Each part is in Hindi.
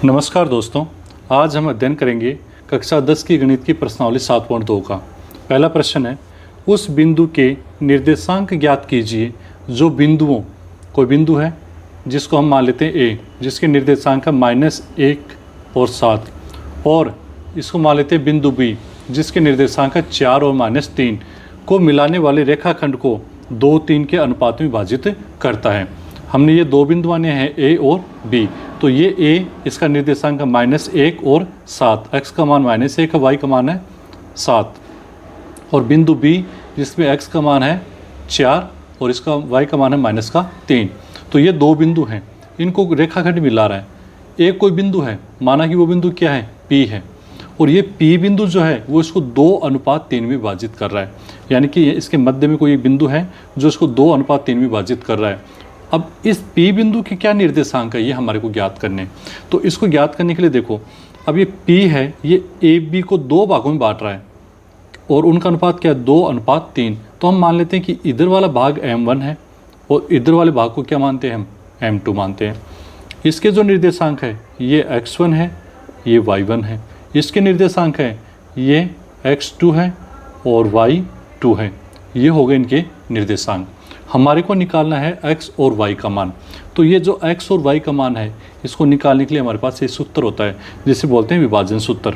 नमस्कार दोस्तों, आज हम अध्ययन करेंगे कक्षा 10 की गणित की प्रश्नावली 7.2 का। पहला प्रश्न है, उस बिंदु के निर्देशांक ज्ञात कीजिए जो कोई बिंदु है जिसको हम मान लेते हैं ए, जिसके निर्देशांक है -1 और 7, और इसको मान लेते हैं बिंदु बी जिसके निर्देशांक है 4 और -3 को मिलाने वाले रेखाखंड को 2, 3 के अनुपात में विभाजित करता है। हमने ये दो बिंदु माने हैं ए और बी, तो ये ए इसका निर्देशांक है -1 और 7, x का मान -1 है, y का मान है 7, और बिंदु बी जिसमें x का मान है 4 और इसका y का मान है -3। तो ये दो बिंदु हैं, इनको रेखाखंड मिला रहा है। एक कोई बिंदु है, माना कि वो बिंदु क्या है, P है, और ये P बिंदु जो है वो इसको 2:3 में विभाजित कर रहा है, यानी कि इसके मध्य में कोई बिंदु है जो इसको 2:3 में विभाजित कर रहा है। अब इस P बिंदु के क्या निर्देशांक है ये हमारे को ज्ञात करने। तो इसको ज्ञात करने के लिए देखो, अब ये P है, ये AB को 2 भागों में बांट रहा है और उनका अनुपात क्या है, 2:3। तो हम मान लेते हैं कि इधर वाला भाग M1 है और इधर वाले भाग को क्या मानते हैं, हम M2 मानते हैं। इसके जो निर्देशांक है ये X1 है, ये Y1 है, इसके निर्देशांक है ये X2 है और Y2 है। ये हो गए इनके निर्देशांक। हमारे को निकालना है x और y का मान। तो ये जो x और y का मान है इसको निकालने के लिए हमारे पास ये सूत्र होता है जिसे बोलते हैं विभाजन सूत्र।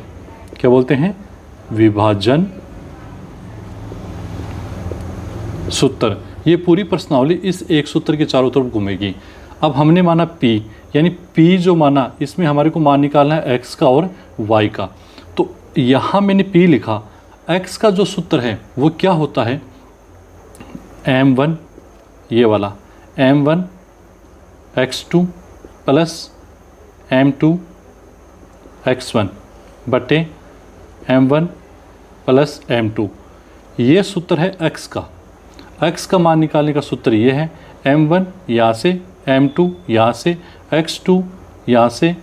क्या बोलते हैं, विभाजन सूत्र। ये पूरी प्रश्नावली इस एक सूत्र के चारों तरफ घूमेगी। अब हमने माना p, यानी p जो माना इसमें हमारे को मान निकालना है x का और y का। तो यहाँ मैंने p लिखा, x का जो सूत्र है वो क्या होता है, m1, ये वाला m1 x2 plus m2 x1 बटे m1 प्लस m2। ये सूत्र है x का। x का मान निकालने का सूत्र ये है, m1 यहाँ से, m2 यहाँ से, x2 यहाँ से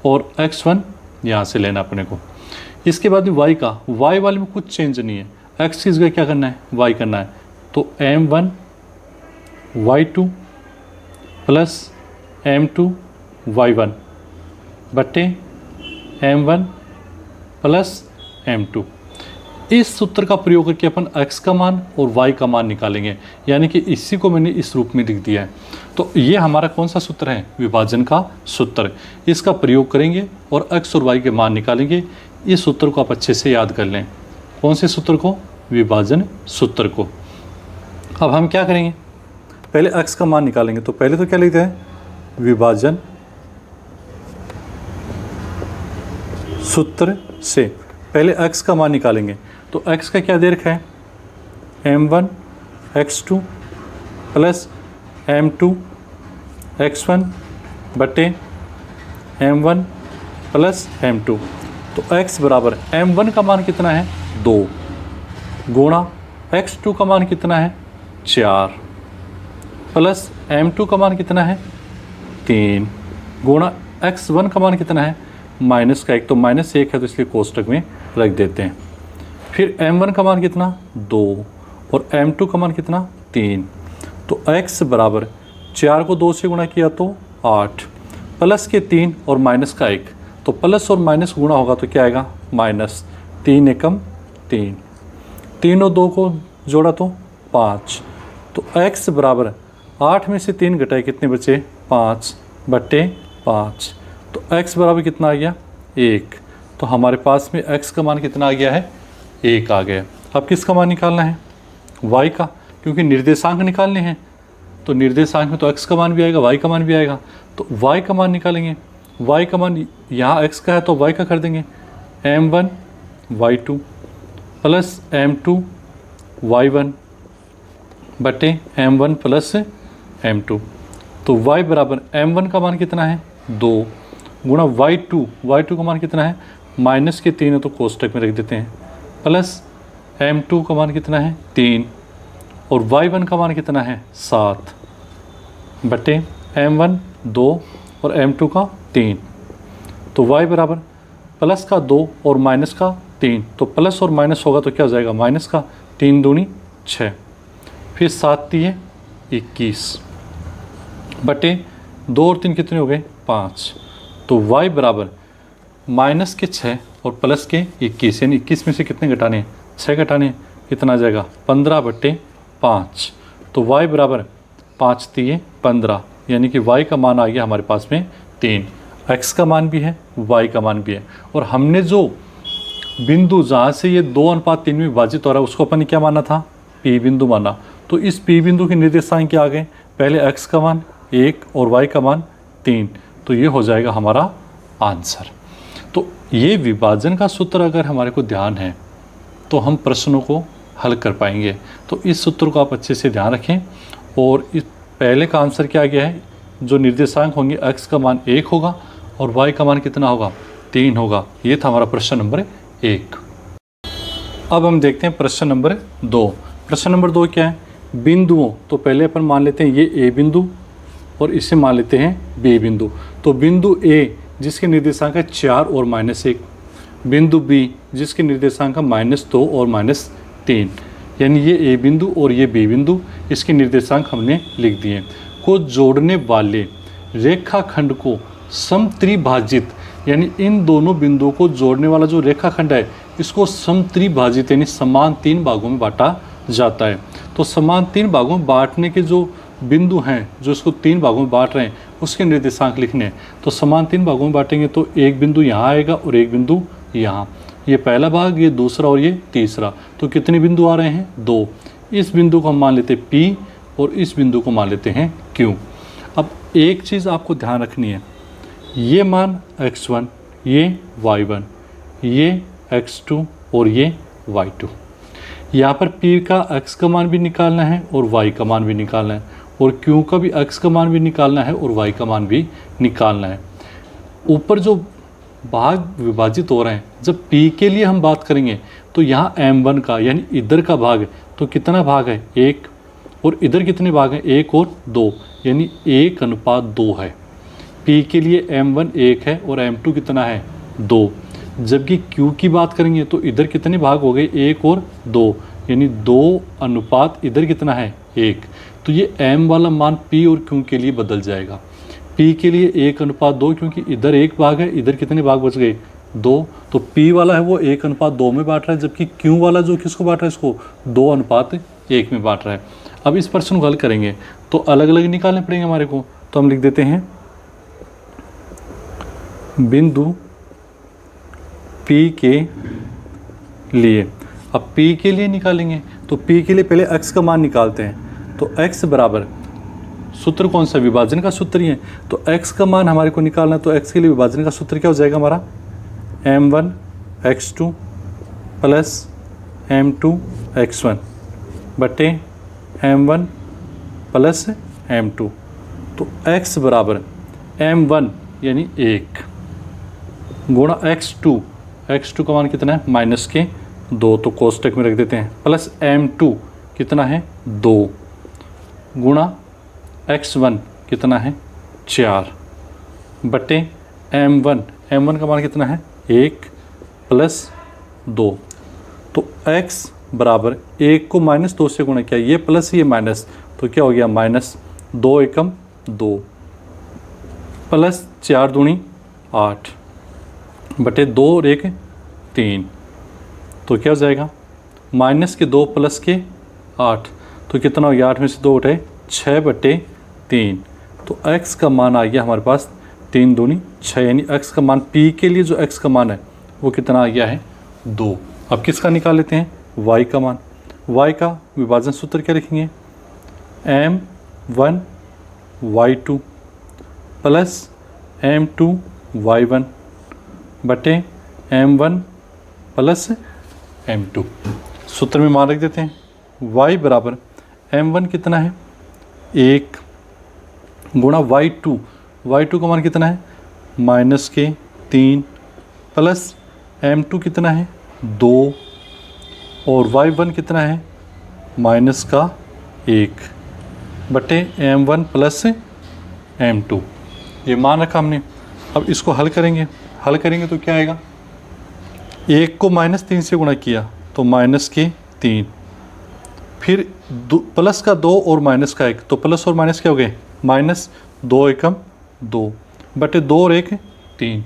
और x1 यहाँ से लेना अपने को। इसके बाद में y का, y वाले में कुछ चेंज नहीं है, x की जगह क्या करना है, y करना है। तो m1 y2 plus m2 y1 बटे m1 प्लस m2। इस सूत्र का प्रयोग करके अपन x का मान और y का मान निकालेंगे, यानी कि इसी को मैंने इस रूप में लिख दिया है। तो ये हमारा कौन सा सूत्र है, विभाजन का सूत्र। इसका प्रयोग करेंगे और x और y के मान निकालेंगे। इस सूत्र को आप अच्छे से याद कर लें। कौन से सूत्र को, विभाजन सूत्र को। अब हम क्या करेंगे, पहले x का मान निकालेंगे। तो पहले तो क्या लिखते हैं, विभाजन सूत्र से पहले x का मान निकालेंगे। तो x का क्या दे रखा है, m1 x2 plus m2 x1 बटे m1 प्लस m2। तो x बराबर m1 का मान कितना है, 2 गुणा x2 का मान कितना है, 4 प्लस m2 का मान कितना है, 3 गुणा x1 का मान कितना है, -1। तो -1 है तो इसलिए कोष्टक में रख देते हैं। फिर m1 का मान कितना, 2 और m2 का मान कितना, 3। तो x बराबर 4 को 2 से गुणा किया तो 8 प्लस के 3 और माइनस का 1। तो प्लस और माइनस गुणा होगा तो क्या आएगा, -3 एकम 3, 3 और 2 को जोड़ा तो 5। तो x बराबर 8 में से 3 घटाए कितने बचे, 5 बटे 5। तो x बराबर कितना आ गया, 1। तो हमारे पास में x का मान कितना आ गया है, 1 आ गया। अब किसका मान निकालना है, y का, क्योंकि निर्देशांक निकालने हैं। तो निर्देशांक में तो x का मान भी आएगा, y का मान भी आएगा। तो y का मान निकालेंगे। y का मान यहाँ x का है तो y का कर देंगे, m1 y2 plus m2 y1 बटे m1 प्लस m2। तो y बराबर m1 का मान कितना है, 2 गुणा y2 का मान कितना है, -3 है तो कोष्टक में रख देते हैं, प्लस m2 का मान कितना है, 3 और y1 का मान कितना है, 7 बटे m1 2 और m2 का 3। तो y बराबर प्लस का 2 और माइनस का 3। तो प्लस और माइनस होगा तो क्या हो जाएगा, माइनस का 3 दूनी 6, फिर 7 3 21 बटे 2 और 3 कितने हो गए, 5। तो y बराबर माइनस के 6 और प्लस के 21, यानी 21 में से कितने घटाने हैं, 6 घटाने हैं, कितना आ जाएगा 15/5। तो y बराबर 5 3 15, यानी कि y का मान आ गया हमारे पास में 3। x का मान भी है, y का मान भी है, और हमने जो बिंदु जहाँ से ये 2:3 में विभाजित हो रहा है उसको अपन ने क्या माना था, P बिंदु माना। तो इस P बिंदु के निर्देशांक क्या आ गए, पहले x का मान 1 और y का मान 3, तो ये हो जाएगा हमारा आंसर। तो ये विभाजन का सूत्र अगर हमारे को ध्यान है तो हम प्रश्नों को हल कर पाएंगे। तो इस सूत्र को आप अच्छे से ध्यान रखें। और इस पहले का आंसर क्या गया है, जो निर्देशांक होंगे x का मान 1 होगा और y का मान कितना होगा, 3 होगा। ये था हमारा प्रश्न नंबर 1। अब हम देखते हैं प्रश्न नंबर 2। प्रश्न नंबर 2 क्या है, बिंदुओं, तो पहले अपन मान लेते हैं ये a बिंदु और इसे मान लेते हैं b बिंदु। तो बिंदु a जिसके निर्देशांक है 4 और -1, बिंदु b जिसके निर्देशांक है -2 और -3, यानी ये a बिंदु और ये b बिंदु, इसके निर्देशांक हमने लिख दिए। को जोड़ने वाले रेखाखंड को समत्रिभाजित, यानी इन दोनों बिंदुओं को जोड़ने वाला जो रेखाखंड है इसको समत्रिभाजित यानी समान 3 भागों में बांटा जाता है। तो समान 3 भागों में बांटने के जो बिंदु हैं, जो इसको 3 भागों में बांट रहे हैं, उसके निर्देशांक लिखने हैं। तो समान 3 भागों में बांटेंगे तो एक बिंदु यहाँ आएगा और एक बिंदु यहाँ, ये पहला भाग, ये दूसरा और ये तीसरा। तो कितने बिंदु आ रहे हैं, 2। इस बिंदु को हम मान लेते हैं P और इस बिंदु को मान लेते हैं Q। अब एक चीज़ आपको ध्यान रखनी है, ये मान x1, ये y1, ये x2 और ये y2। यहाँ पर P का x का मान भी निकालना है और y का मान भी निकालना है, और Q का भी x का मान भी निकालना है और y का मान भी निकालना है। ऊपर जो भाग विभाजित हो रहे हैं, जब P के लिए हम बात करेंगे तो यहाँ m1 का यानी इधर का भाग है, तो कितना भाग है, 1, और इधर कितने भाग हैं, 1 और 2, यानी 1:2 है। P के लिए m1 1 है और m2 कितना है, 2। जबकि Q की बात करेंगे तो इधर कितने भाग हो गए, 1 और 2, यानी 2 इधर कितना है, 1। तो ये m वाला मान P और Q के लिए बदल जाएगा। P के लिए 1:2, क्योंकि इधर 1 भाग है, इधर कितने भाग बच गए, 2। तो P वाला है वो 1:2 में बांट रहा है, जबकि Q वाला जो किसको बांट रहा है, इसको 2:1 में बांट रहा है। अब इस प्रश्न को हल करेंगे तो अलग अलग निकालने पड़ेंगे हमारे को। तो हम लिख देते हैं बिंदु P के लिए। अब P के लिए निकालेंगे तो P के लिए पहले x का मान निकालते हैं। तो x बराबर, सूत्र कौन सा, विभाजन का सूत्र ही है, तो x का मान हमारे को निकालना है। तो x के लिए विभाजन का सूत्र क्या हो जाएगा हमारा, m1 x2 plus m2 x1 बटे m1 प्लस m2। तो x बराबर m1 यानी 1 गुणा x2 का मान कितना है, -2, तो कोष्टक में रख देते हैं, प्लस m2 कितना है, 2 गुणा x1 कितना है, 4 बटे m1 का मान कितना है, 1 प्लस 2। तो x बराबर 1 को -2 से गुणा किया, ये प्लस ये माइनस, तो क्या हो गया, -2 एकम 2 प्लस 4 दूनी 8 बटे 2 और 1 3। तो क्या हो जाएगा, -2 प्लस के 8, तो कितना हो गया, 8 में से 2 उठे 6 बटे 3। तो x का मान आ गया हमारे पास 3 दूनी 6, यानी x का मान P के लिए जो x का मान है वो कितना आ गया है, 2। अब किसका निकाल लेते हैं, y का मान। y का विभाजन सूत्र क्या लिखेंगे, m1 y2 plus m2 y1 बटे m1 प्लस m2। सूत्र में मान रख देते हैं, y बराबर m1 कितना है, 1 गुणा y2 का मान कितना है, -3 प्लस m2 कितना है, 2 और y1 कितना है, -1 बटे m1 प्लस m2। ये मान रखा हमने। अब इसको हल करेंगे तो क्या आएगा, 1 को -3 से गुणा किया तो -3, फिर प्लस का 2 और माइनस का 1, तो प्लस और माइनस क्या हो गए, -2 एकम 2 बटे 2 और 1 3।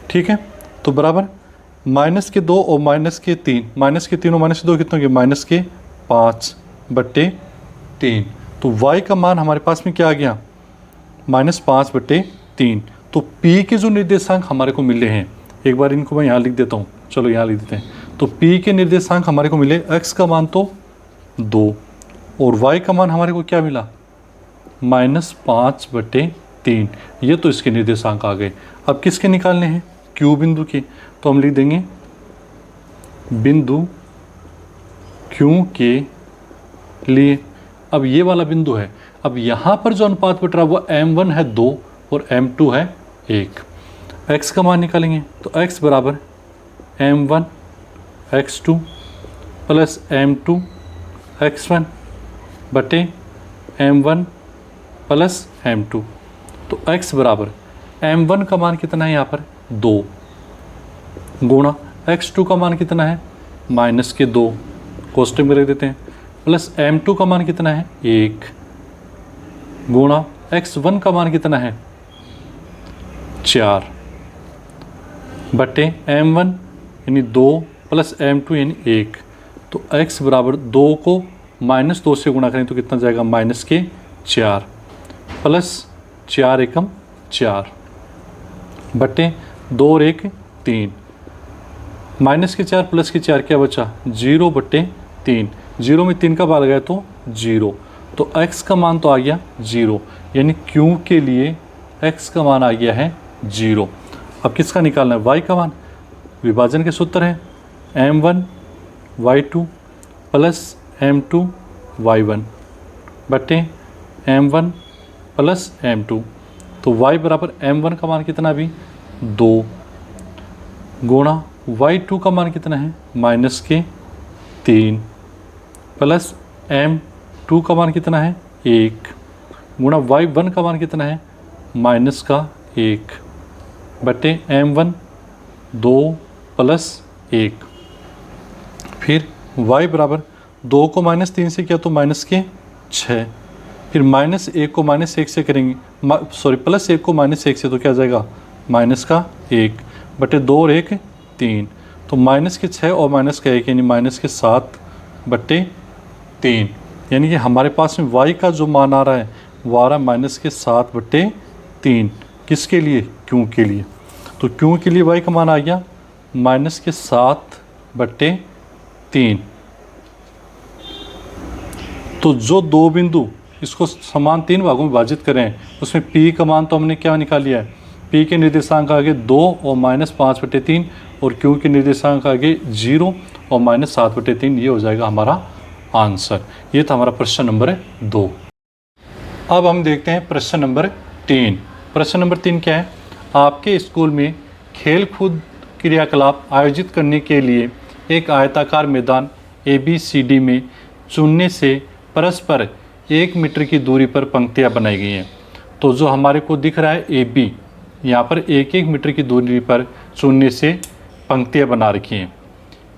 ठीक है, तो बराबर -2 और -3, -3 और -2 कितने होंगे, -5/3। तो y का मान हमारे पास में क्या आ गया, -5/3। तो p के जो निर्देशांक हमारे को मिले हैं, एक बार इनको मैं यहाँ लिख देता हूँ, चलो यहाँ लिख देते हैं। तो p के निर्देशांक हमारे को मिले, x का मान तो 2 और y का मान हमारे को क्या मिला, -5/3। ये तो इसके निर्देशांक आ गए। अब किसके निकालने हैं, q बिंदु के। तो हम लिख देंगे बिंदु q के लिए। अब ये वाला बिंदु है, अब यहाँ पर जो अनुपात बट रहा है वो m1 है 2 और m2 है 1। x का मान निकालेंगे तो x बराबर m1 x2 plus m2 x1 बटे m1 प्लस m2। तो x बराबर m1 का मान कितना है यहाँ पर 2 गुणा x2 का मान कितना है -2, कोष्टक में रख देते हैं, प्लस m2 का मान कितना है 1 गुणा x1 का मान कितना है 4 बटे m1 यानी 2 प्लस m2 यानी 1। तो x बराबर 2 को -2 से गुणा करें तो कितना जाएगा, -4 प्लस 4 एकम 4 बटे 2 और 1 3, -4 प्लस 4 क्या बचा 0/3। 0 में 3 का बाल गया तो 0। तो x का मान तो आ गया 0, यानी q के लिए x का मान आ गया है 0। अब किसका निकालना है, y का मान। विभाजन के सूत्र है m1 y2 plus m2 y1 बटे m1 प्लस m2। तो y बराबर m1 का मान कितना भी 2 गुणा y2 का मान कितना है -3 प्लस m2 का मान कितना है 1 गुणा y1 का मान कितना है -1 बटे m1 2 प्लस 1। फिर y बराबर 2 को -3 से किया तो -6, फिर -1 को -1 से करेंगे, प्लस 1 को -1 से तो क्या जाएगा -1 बटे 2 और 1 3। तो -6 और -1 यानी -7/3, यानी कि हमारे पास में y का जो मान आ रहा है वो आ रहा है -7/3। किसके लिए, q के लिए। तो q के लिए y का मान आ गया -7/3। तो जो दो बिंदु इसको समान 3 भागों में विभाजित करें, उसमें p का मान तो हमने क्या निकाल लिया है, p के निर्देशांक आगे 2 और -5/3 और q के निर्देशांक आगे 0 और -7/3। ये हो जाएगा हमारा आंसर। ये था हमारा प्रश्न नंबर 2। अब हम देखते हैं प्रश्न नंबर 3। प्रश्न नंबर 3 क्या है, आपके स्कूल में खेल कूद क्रियाकलाप आयोजित करने के लिए एक आयताकार मैदान ABCD में चुनने से परस्पर 1 मीटर की दूरी पर पंक्तियां बनाई गई हैं। तो जो हमारे को दिख रहा है AB, यहाँ पर 1-1 मीटर की दूरी पर चुनने से पंक्तियां बना रखी हैं।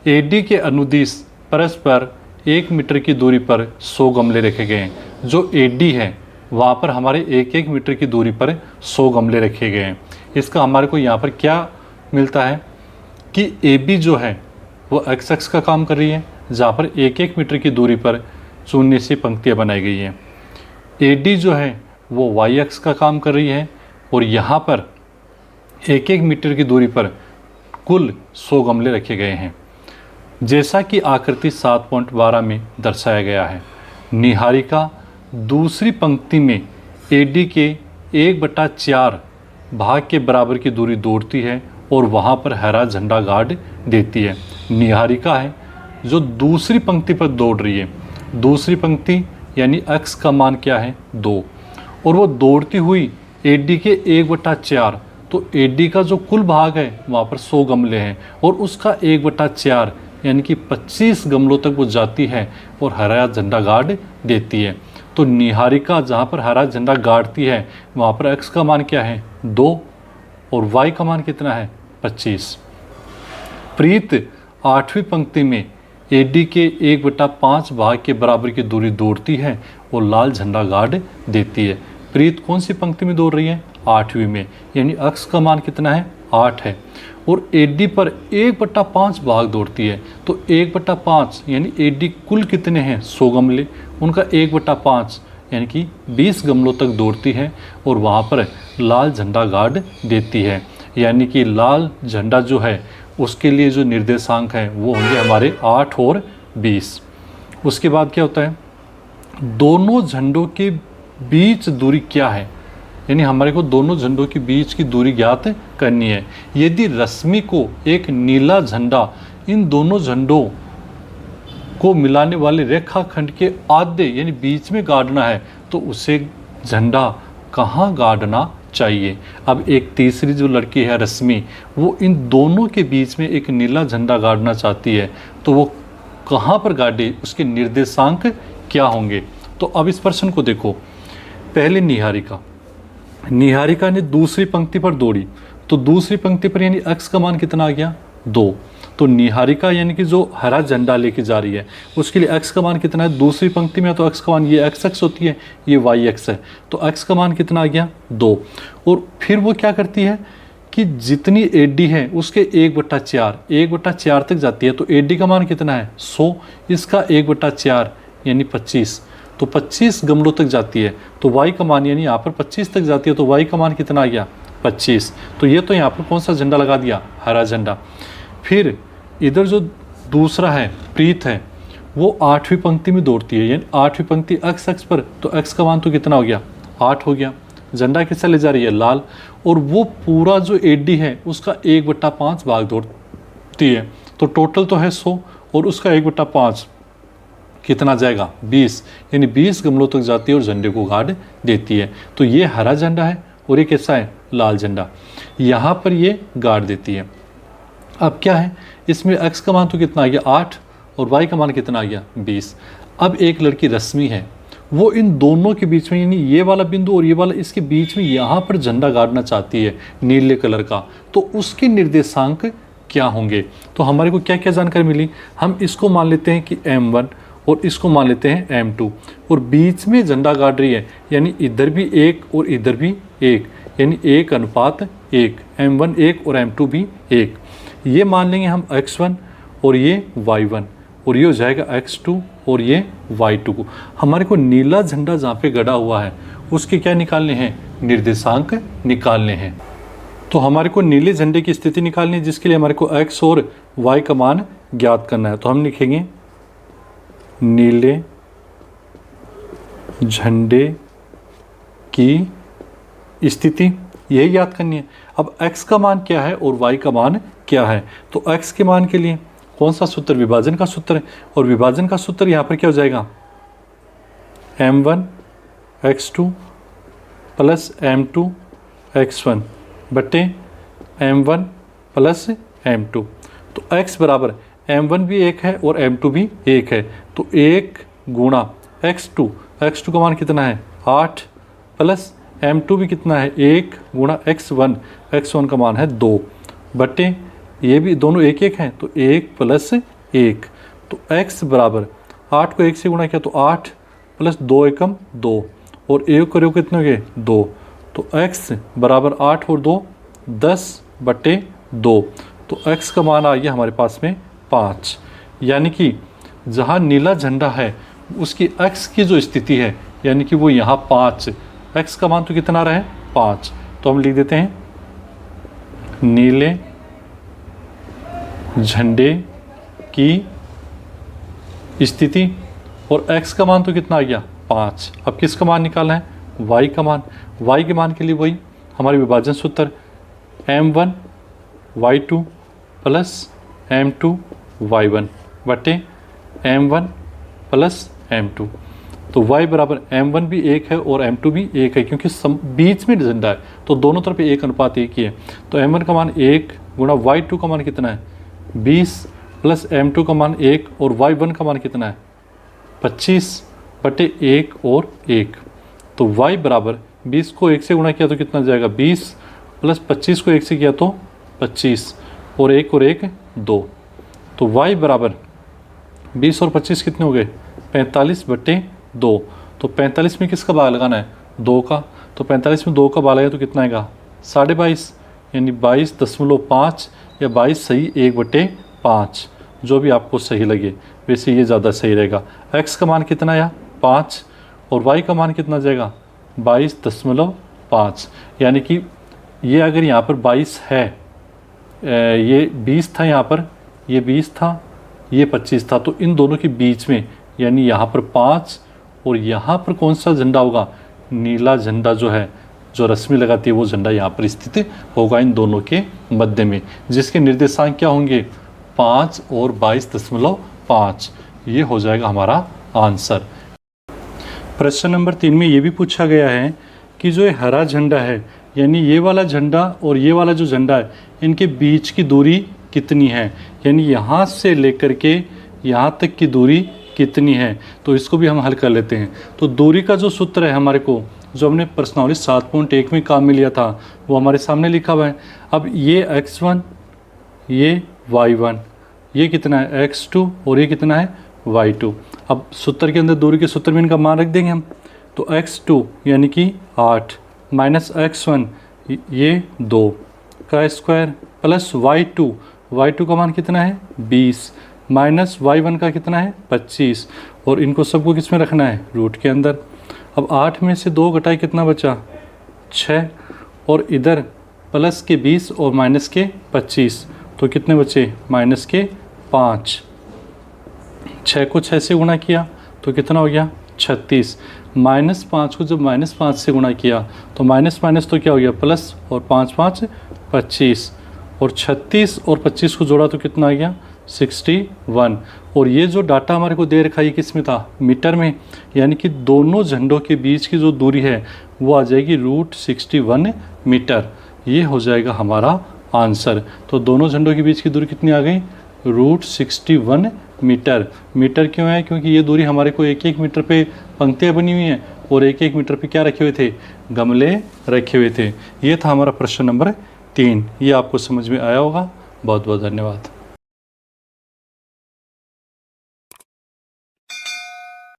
AD के अनुदिश परस्पर 1 मीटर की दूरी पर 100 गमले रखे गए हैं। जो AD है वहाँ पर हमारे 1-1 मीटर की दूरी पर 100 गमले रखे गए हैं। इसका हमारे को यहाँ पर क्या मिलता है कि AB जो है वो x अक्ष का काम कर रही है, जहाँ पर 1-1 मीटर की दूरी पर शून्य से पंक्तियाँ बनाई गई हैं। AD जो है वो y अक्ष का काम कर रही है और यहाँ पर 1-1 मीटर की दूरी पर कुल 100 गमले रखे गए हैं। जैसा कि आकृति 7.12 में दर्शाया गया है, निहारिका दूसरी पंक्ति में AD के 1/4 भाग के बराबर की दूरी दौड़ती है और वहाँ पर हरा झंडा गाड़ देती है। निहारिका है जो दूसरी पंक्ति पर दौड़ रही है। दूसरी पंक्ति यानी x का मान क्या है 2, और वो दौड़ती हुई AD के 1/4, तो AD का जो कुल भाग है वहाँ पर 100 गमले हैं और उसका 1/4 यानी कि 25 गमलों तक वो जाती है और हरा झंडा गाड़ देती है। तो निहारिका जहाँ पर हरा झंडा गाड़ती है वहाँ पर x का मान क्या है 2 और y का मान कितना है 25। प्रीत 8वीं पंक्ति में AD के 1/5 भाग के बराबर की दूरी दौड़ती है और लाल झंडा गाड़ देती है। प्रीत कौन सी पंक्ति में दौड़ रही है, 8वीं में, यानी x का मान कितना है 8 है। और AD पर 1/5 भाग दौड़ती है, तो 1/5 यानी AD कुल कितने हैं 100 गमले, उनका 1/5 यानी कि 20 गमलों तक दौड़ती है और वहाँ पर लाल झंडा गार्ड देती है। यानी कि लाल झंडा जो है उसके लिए जो निर्देशांक हैं वो होंगे हमारे 8 और 20। उसके बाद क्या होता है, दोनों झंडों के बीच दूरी क्या है, यानी हमारे को दोनों झंडों के बीच की दूरी ज्ञात करनी है। यदि रश्मि को एक नीला झंडा इन दोनों झंडों को मिलाने वाले रेखाखंड के आधे यानी बीच में गाड़ना है तो उसे झंडा कहाँ गाड़ना चाहिए। अब एक तीसरी जो लड़की है रश्मि, वो इन दोनों के बीच में एक नीला झंडा गाड़ना चाहती है, तो वो कहाँ पर गाड़े, उसके निर्देशांक क्या होंगे। तो अब इस प्रश्न को देखो, पहले निहारिका ने दूसरी पंक्ति पर दौड़ी, तो दूसरी पंक्ति पर यानी x का मान कितना आ गया 2। तो निहारिका यानी कि जो हरा झंडा लेके जा रही है उसके लिए x का मान कितना है, दूसरी पंक्ति में तो x का मान ये x होती है, ये y है, तो x का मान कितना आ गया 2। और फिर वो क्या करती है कि जितनी AD है उसके 1/4 तक जाती है, तो AD का मान कितना है 100, इसका 1/4 यानी 25, तो 25 गमलों तक जाती है, तो y का मान यानी यहाँ पर 25 तक जाती है, तो y का मान कितना आ गया 25। तो ये तो यहाँ पर कौन सा झंडा लगा दिया, हरा झंडा। फिर इधर जो दूसरा है प्रीत है, वो 8वीं पंक्ति में दौड़ती है, यानी 8वीं पंक्ति x पर, तो x का मान तो कितना हो गया 8 हो गया। झंडा किससे ले जा रही है, लाल, और वो पूरा जो AD है उसका 1/5 भाग दौड़ती है, तो टोटल तो है 100 और उसका 1/5 कितना जाएगा 20, यानी 20 गमलों तक जाती है और झंडे को गाड़ देती है। तो ये हरा झंडा है और ये कैसा है, लाल झंडा, यहाँ पर ये गाड़ देती है। अब क्या है, इसमें x का मान तो कितना आ गया 8 और y का मान कितना आ गया 20। अब एक लड़की रश्मि है, वो इन दोनों के बीच में यानी ये वाला बिंदु और ये वाला इसके बीच में यहाँ पर झंडा गाड़ना चाहती है नीले कलर का, तो उसके निर्देशांक क्या होंगे। तो हमारे को क्या क्या जानकारी मिली, हम इसको मान लेते हैं कि M1 और इसको मान लेते हैं M2, और बीच में झंडा गाड़ रही है यानी इधर भी 1 और इधर भी 1, यानी 1:1, M1 1 और M2 भी 1। ये मान लेंगे हम x1 और ये y1, और ये हो जाएगा x2 और ये y2 को। हमारे को नीला झंडा जहाँ पे गड़ा हुआ है उसके क्या निकालने हैं, निर्देशांक निकालने हैं। तो हमारे को नीले झंडे की स्थिति निकालनी है, जिसके लिए हमारे को x और y का मान ज्ञात करना है। तो हम लिखेंगे नीले झंडे की स्थिति, यही ज्ञात करनी है। अब x का मान क्या है और y का मान क्या है, तो x के मान के लिए कौन सा सूत्र, विभाजन का सूत्र है, और विभाजन का सूत्र यहाँ पर क्या हो जाएगा M1 x2 plus M2 x1 बटे M1 प्लस M2। तो x बराबर M1 भी 1 है और M2 भी 1 है, तो 1 गुणा x2 का मान कितना है 8 प्लस M2 भी कितना है 1 गुणा x1 का मान है 2 बटे ये भी दोनों 1 हैं, तो 1 प्लस 1, तो x बराबर 8 को 1 से गुणा किया तो 8 प्लस 2 एकम 2 और 1 करो कितने हो गए 2, तो x बराबर 8 और 2 10 बटे 2, तो x का मान आ गया हमारे पास में 5। यानी कि जहाँ नीला झंडा है उसकी x की जो स्थिति है यानी कि वो यहाँ 5, x का मान तो कितना रहा है 5, तो हम लिख देते हैं नीले झंडे की स्थिति, और x का मान तो कितना आ गया 5। अब किसका मान निकालना है, y का मान। y के मान के लिए वही हमारे विभाजन सूत्र M1 y2 plus M2 y1 बटे M1 प्लस M2। तो y बराबर M1 भी 1 है और M2 भी 1 है, क्योंकि बीच में झंडा है तो दोनों तरफ 1:1 ही है। तो M1 का मान 1 गुणा y2 का मान कितना है 20 प्लस M2 का मान 1 और y1 का मान कितना है 25 बटे 1 और 1। तो y बराबर 20 को 1 से गुणा किया तो कितना जाएगा 20 प्लस 25 को 1 से किया तो 25 और 1 और 1 2, तो y बराबर 20 और 25 कितने हो गए 45 बटे 2। तो 45 में किसका भाग लगाना है, 2 का। तो 45 में 2 का भाग लगाए तो कितना आएगा, 22.5, यानी 22.5 या 22 सही 1/5, जो भी आपको सही लगे, वैसे ये ज़्यादा सही रहेगा। x का मान कितना आया, 5, और y का मान कितना जाएगा, 22.5, यानी कि ये अगर यहाँ पर 22 है, ये 20 था, यहाँ पर ये 20 था, ये 25 था, तो इन दोनों के बीच में यानी यहाँ पर 5 और यहाँ पर कौन सा झंडा होगा, नीला झंडा जो है, जो रश्मि लगाती है वो झंडा यहाँ पर स्थित होगा इन दोनों के मध्य में, जिसके निर्देशांक क्या होंगे, 5 और 22.5। ये हो जाएगा हमारा आंसर। प्रश्न नंबर 3 में ये भी पूछा गया है कि जो ये हरा झंडा है, यानी ये वाला झंडा और ये वाला जो झंडा है, इनके बीच की दूरी कितनी है, यानी यहाँ से लेकर के यहाँ तक की दूरी कितनी है। तो इसको भी हम हल कर लेते हैं। तो दूरी का जो सूत्र है हमारे को, जो हमने प्रश्नावली 7.1 में काम में लिया था, वो हमारे सामने लिखा हुआ है। अब ये x1, ये y1, ये कितना है x2 और ये कितना है y2। अब सूत्र के अंदर दूरी के सूत्र में इनका मान रख देंगे हम। तो x2 यानी कि 8 माइनस x1 ये 2 का स्क्वायर प्लस y2 का मान कितना है 20 माइनस y1 का कितना है 25, और इनको सबको किस में रखना है, रूट के अंदर। अब 8 में से 2 घटाए कितना बचा, 6, और इधर प्लस के 20 और माइनस के 25, तो कितने बचे, माइनस के 5। 6 को 6 से गुणा किया तो कितना हो गया 36, माइनस 5 को जब माइनस 5 से गुणा किया तो माइनस माइनस तो क्या हो गया प्लस, और 5 5 25, और 36 और 25 को जोड़ा तो कितना आ गया 61। और ये जो डाटा हमारे को दे रखा है किस में था, मीटर में, यानी कि दोनों झंडों के बीच की जो दूरी है वो आ जाएगी √61 मीटर। ये हो जाएगा हमारा आंसर। तो दोनों झंडों के बीच की दूरी कितनी आ गई, √61 मीटर। मीटर क्यों है, क्योंकि ये दूरी हमारे को 1-1 मीटर पे पंक्तियाँ बनी हुई हैं और 1-1 मीटर पे क्या रखे हुए थे, गमले रखे हुए थे। ये था हमारा प्रश्न नंबर 3। ये आपको समझ में आया होगा। बहुत बहुत धन्यवाद।